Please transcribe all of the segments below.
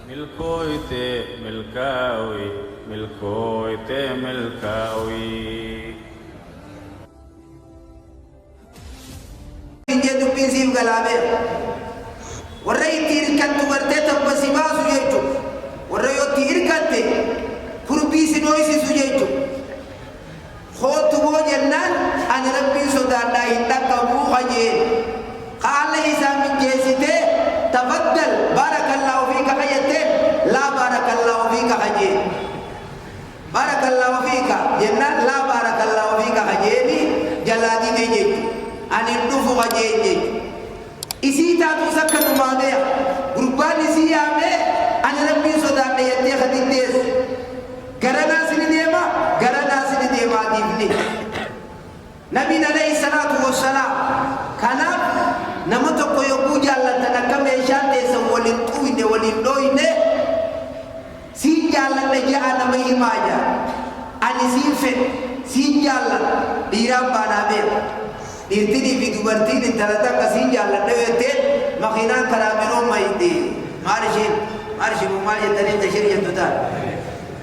ملكويتي ملكاوي ملكويتي ملكاوي injedu pisim galabe warray tir kan tu warte tabasi basu jetu warray yo tir kante purbi sino isi sujetu khotu bo jannan an rabbi sodanda hindaka bu haje qala isa min jesite tafaddal barakallahu fika hayate la barakallahu fika haje barakallahu fika jannan la barakallahu fika haje ni jaladi meje anin dufu haje isi ta tu sakkan maade qurban isi ame an rabbi sodanda yate khadindes garana sini dema dibni nabi alayhi salatu wassalam kana namato ko yobu jalla tanakame shande sa walin tuinde walin doine si jalla ne jaana mai maja ani sife si jalla diramba nabe dirtini bidu bartini talata ka si jalla dewete makhinan karamiro maide marshi mo mali tani tashriya tuta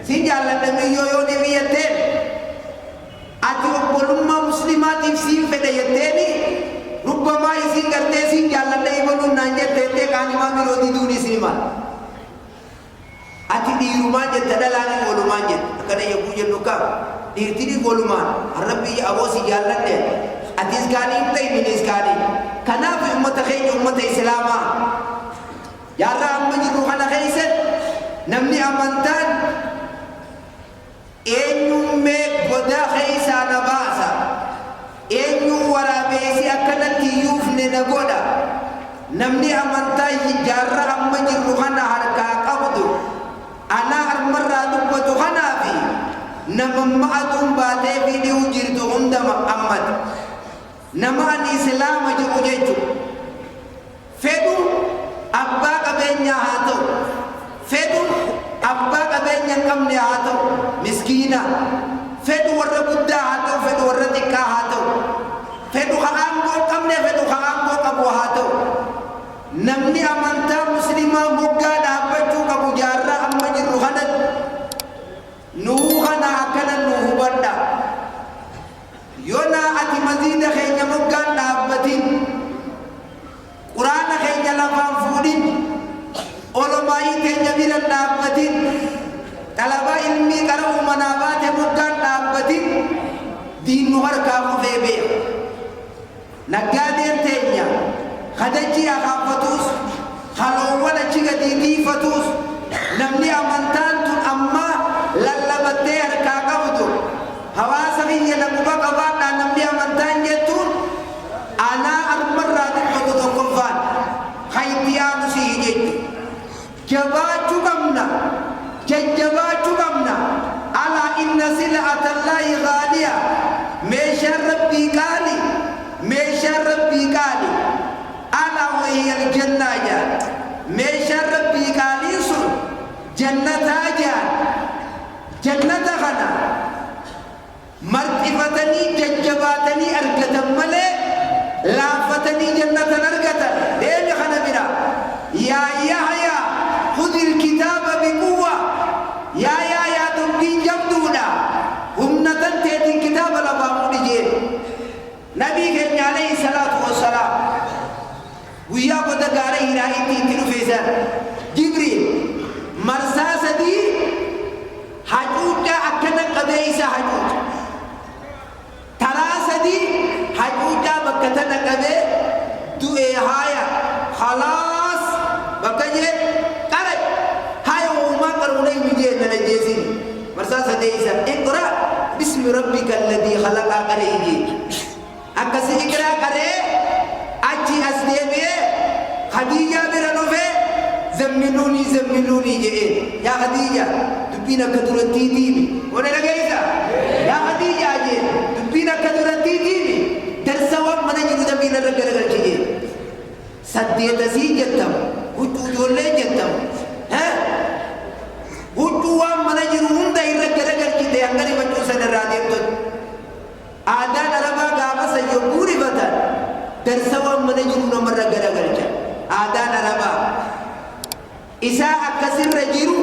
si jalla ne yo ne wiyete ati bolumma muslimati si fede yeteni rubbama isi garte si jalla ne ibonu nanjete te kani mamiro di duni siniman ati di rumah jetta dalani bolumma jet akana ya buje nuka di tidi bolumma rabbi abosi jalla ne atis kani tay minis kani kana fi ummata khayy ummata islama ya ram majiru kana khayset namni amantan enyu me goda khaysa nabasa enyu warabesi akanati yufne na goda namni amantai jarra amajir ruhana harka qabdu ana armarra dubatu hanafi namma adum bade video jirtu unda muhammad namani islam jujeju fedu abba kabenya hato fedu abba kabenya kamne hato miskina fedu warra budda hato fedu warra tikka hato fedu khaango kamne fedu khaango kabu hato namni amanta muslima mugga da baju kabu jarra amma jiru hadat nuhana akana nuhu banda yona ati mazida khaynya mugga da batin qur'ana khaynya lafan fudin ulama'i khaynya bilan da batin talaba ilmi karamu manabate muggan dabbatin dinu harka ko febe nagade tenya khadaji akhafatus khalo wala chiga di fatus namni amantan tun amma lallabate harka qabdu hawasa hiya lamuba qabada namni amantan jetun ana armarra dukku to kulfan khaytiyanu sihijetu jabatu kamna ججباتو قمنا على إن سلعة الله غالية ميشا ربي قالي على وهي الجنة جان ميشا ربي قالي سر جنة جان جنة غنا مرتفتني ججباتني أرقة ملي لافتني جنة أرقة دين خنا بنا يا يحيى خذ الكتاب بقوة يا دمين جمدونا هم نتنتهي الكتاب لبامو دجين نبي كان عليه الصلاة والسلام ويا قد قاره رأيتي تلفزا جبريل مرساسة دي حجوجة أكنا قبيسة حجوجة تراسة دي حجوجة بكتنا قبي دوئي هايا خلاص بكجي قرأ هايا وما قروني مجيء من الجيزين مرساسة ديسا اقرأ باسم ربك الذي خلق قريجي أكسي اقرأ قرأ أجي أسديبي خديجة برنوفي زمنوني جئين يا خديجة دبينا كدرتي ديني وانا لقيتا يا خديجة جئين دبينا كدرتي ديني درسوا من يجب دبينا رجل جئين سديت سي جتم هدو جولي جتم ها هدو من يجب هندا رجل جئين يانغري بچو سنرادين تو آدان ربا غابا سيبوري بطن درسوا من يجب نمر رجل جئين آدان ربا إسا أكسر رجيرو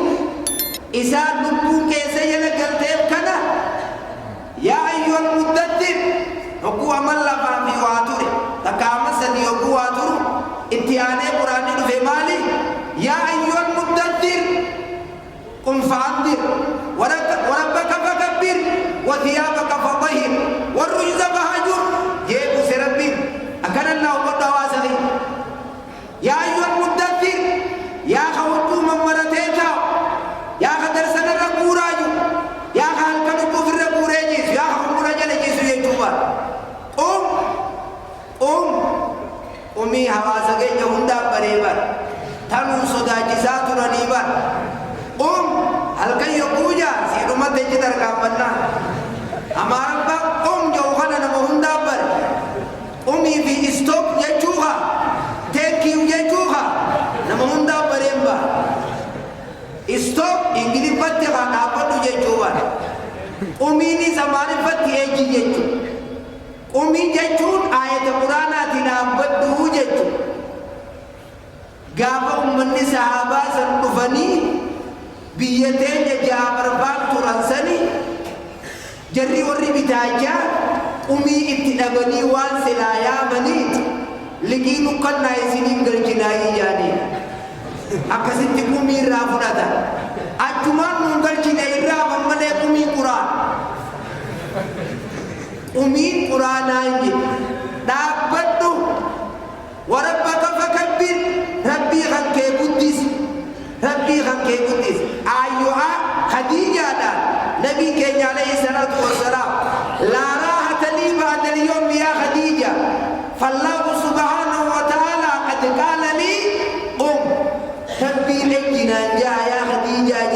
إسا نبو كيسا يلقلتهم كنا يا أيها المددر نقو عمل لفا في واتور تكامل سدي يقو واتور اتياني قرآني في مالي يا أيها المددر قم فأنذر وربك فكبر وثيابك فطهر والرجز فهجر جيبو سربي أكن الله والدواسخي يا أيها المددر يا خوتو من مرتيتا يا خدر سنر رقوراجو يا خالكن كفر رقوراجيس يا خمورا جلجيسو يجوبا أمي حواسكي جهندا بريبا تنو صدا جساتو رنيبا halkan yokuja si rumah tejitar kapanna amar ba jauhana nama hundabar fi stop yajuha thank you yajuha nama hundabar emba stop ingili patte kana apadu yajuha ni zamane patti eji yaju jajun ayat qur'ana tina baddu yaju gaba ummanni sahaba san dufani biyyatenya jabar baktu ransani jarri warri bitaja itti dabani wan silaya mani liginu kanna isinin galchinai yani akasitti rafudata acuman nun galchinai rafa mane Qur'an anji dabbatu warabbaka fakabbir rabbi khanke buddis أيها خديجة نبي كي عليه الصلاة والسلام لا راحة لي بعد اليوم يا خديجة فالله سبحانه وتعالى قد قال لي تبي لجنا يا خديجة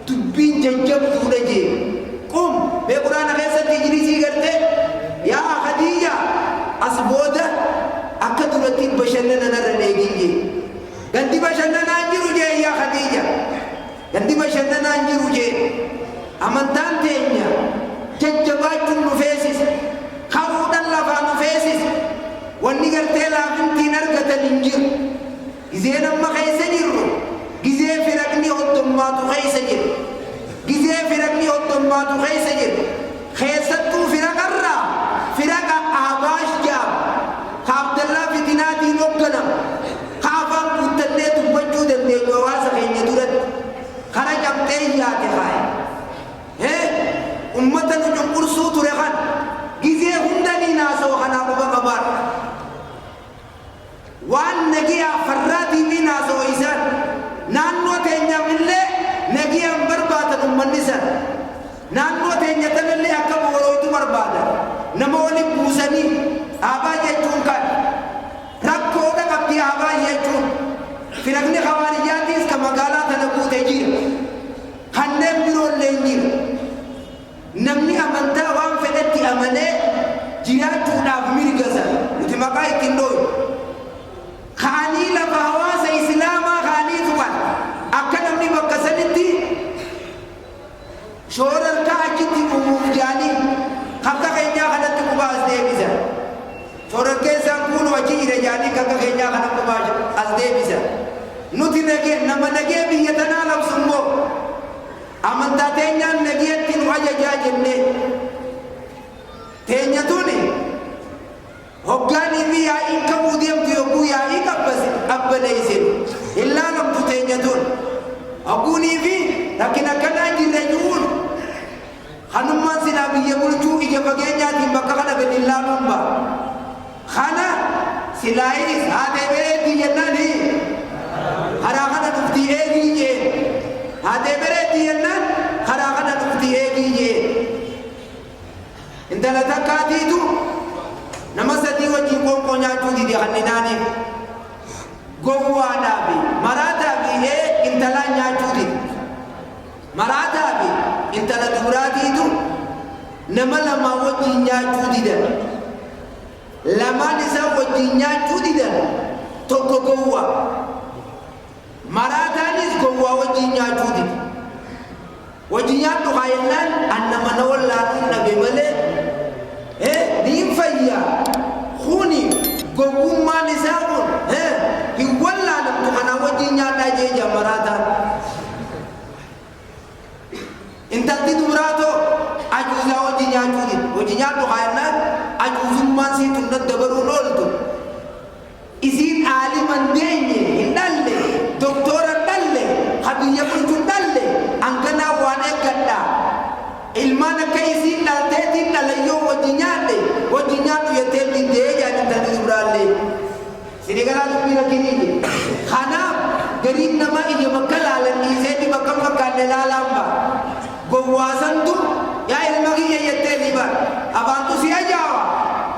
تبين جنجب تولجي بقرآن خيسة تجريسي قلت يا خديجة أصبودة أكدرتي بشننا نرنيجي ganti bashannana anjiru je ya Khadija ganti bashannana anjiru je amantan teenya jajjabaachun nu feesis kharuudhan lafaa nu feesis wanni gartee laafintiin argatan hin jiru gizeen amma keessa jirru gizee firaqni hoddommaatu keessa jiru keessattuu firaqarraa firaqa Ahbaash jaam ka Abdallaa fitinaatiin hoogganam kaafaan guuttannee dubbachuu dandeenyu hawaasa keenya duratti kara cabxee yaate faaye ummata nu cunqursuu ture kan gizee hundanii naasoo kanaa quba qabaan waan nagiyaa farraatii fi naasoo isaan naannoo teenyamillee nagiyaan barbaatan ummanni san naannoo teenyatanillee akka boorooytu barbaadan nama wali buusanii aabaa jechuun kan rakkoodha qabdi aabaa jechuun firaqni khawaarijaatis ka magaalaa tana guutee jira kanneen biroollee jira namni amantaa waan fedhetti amanee jiraachuudhaaf mirgasa nuti maqaa ittiin dhooyu kaanii lafa hawaasa islaamaa kaanii tuqan akka namni bakka sanitti shoorarka achitti uumuuf jaanii kakka keenyaa kanatti qubaa as deebisan shoorarkeessaan kuunu achi jira jaanii kakka keenyaa kana qubaa as deebisan nuti nama nagee biyya tanaa labsummoo amantaa teenyaan nageetti nu ajajaa jennee teenya tuni hoggaanii fi yaa'iin qabuu deemtu yogguu yaa'ii qabbaneessin illaa lamtu teenya tun hogguunii fi rakkina akkanaa jirre ju'uun hanummaan silaa biyya bulchuu ija fageenyaatiin bakka kana gad illaaluun ba'a kana silaayis haatee bereetti jennaani karaa kana dhuftii eegii jeen haatee bereetti jennaan karaa kana dhuftii eegii jeen intala takkaatiitu nama sadii wajjin qoonqoo nyaachuu didi hanninaaniif gowwaadhaa fi maraataa fi intalaa nyaachuu didi maraataa fi intala duraatiitu nama lamaa wajjin nyaachuu didan lamaan isaa wajjin nyaachuu didan tokko gowwaa maraataanis gowwaa wajjin nyaachuu didi wajjin nyaadhu kaayennaan annama na wallaanuun dhabe malee niin fayyaa kuni gowwummaan isaa kun hin wallaalamtu kanaa wajjin nyaadhaa jee nu khaynan ajuzumman si tunna dabaru noltu isin aliman denye hindalle doktora dalle khabiyya kuntu dalle angana wane gadda ilmana kaysin daltetin dalayo wajinyadu yetendi deja ni tadibralle sinigala dubira kini khana garib nama ini makalalan isedi makam makallalamba gowwasantu ya ilmagi yette liba abantu si ajawa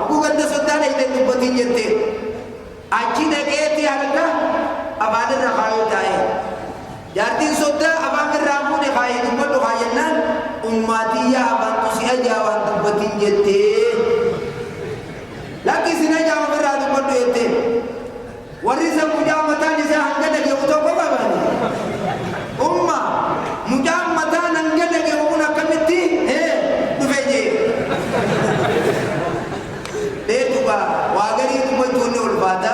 aku ganda sodana ite dubatin yette achi dageti halka abada rakhayo tae jartin sodda abamir ramu ne khayi dumado khayannan ummatiya abantu si ajawa dubatin yette lagi sina jawa beradu dumado yette warisa mujamatan isa hangada ge utoko babani umma mujamatan hangada ge una kamiti dufeje detuba wagari tumo tuni ulfada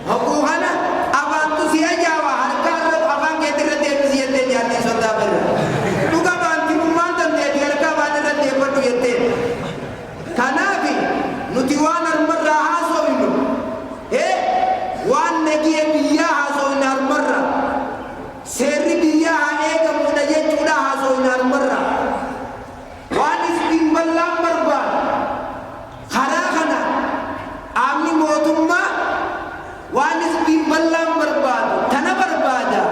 hakuhana abantu siya jawa harka abang ge tirate siyete jani sonda ber tuga banti mumantan de harka badara de patu yete kanabi nutiwana marra haso inu wan negi biya haso inar marra seri biya ega muda je chuda haso inar marra wan isbin ballam marba khara khana amni motumma wan isbin ballam marba thana barbada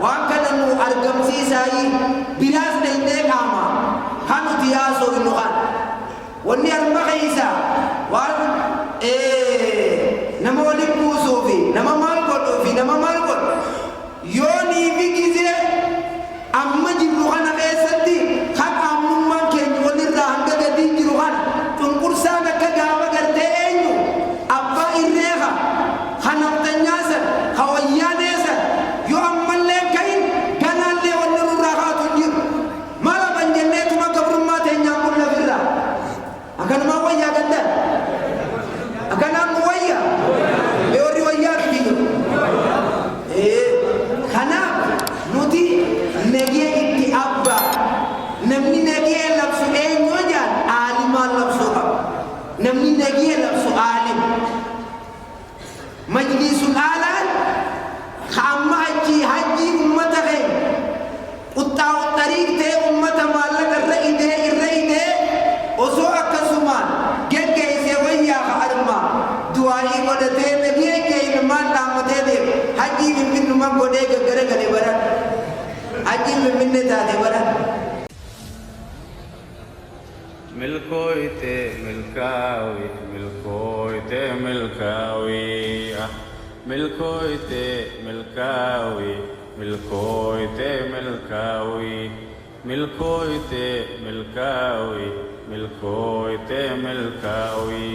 wan kana nu argam si sai biras ne de kama hanu tiya so inu khan wonni arba khaisa wan nama wali pusofi nama malgodofi nama malgod yoni bigize amma jiru khana esati khak amman ke wali rahanga gadi jiru khan tun kursana kagawa garte enyu abba irreha khana tanyasa khawayanesa yo amman le kain ganal le wonnu rahatu jir mala banjenne tuma kabrumma te nyamul la birra akan ma waya ganda akan am waya leori waya bijo khana nuti nege itti abba namni nege lafsu nyojan alim lafsu namni nege lafsu alim majlisul alan khamma haji ummata hai uttaw tariq te ummata malaka irraide oso akasuman gegge se waya arma duai godate nege ke ilman namate de haji min man gode gare gare barat haji min ta de barat milkoite milkawi milkoite milkawi milkoite milkawi milkoite milkawi milkoite milkawi milkoite milkawi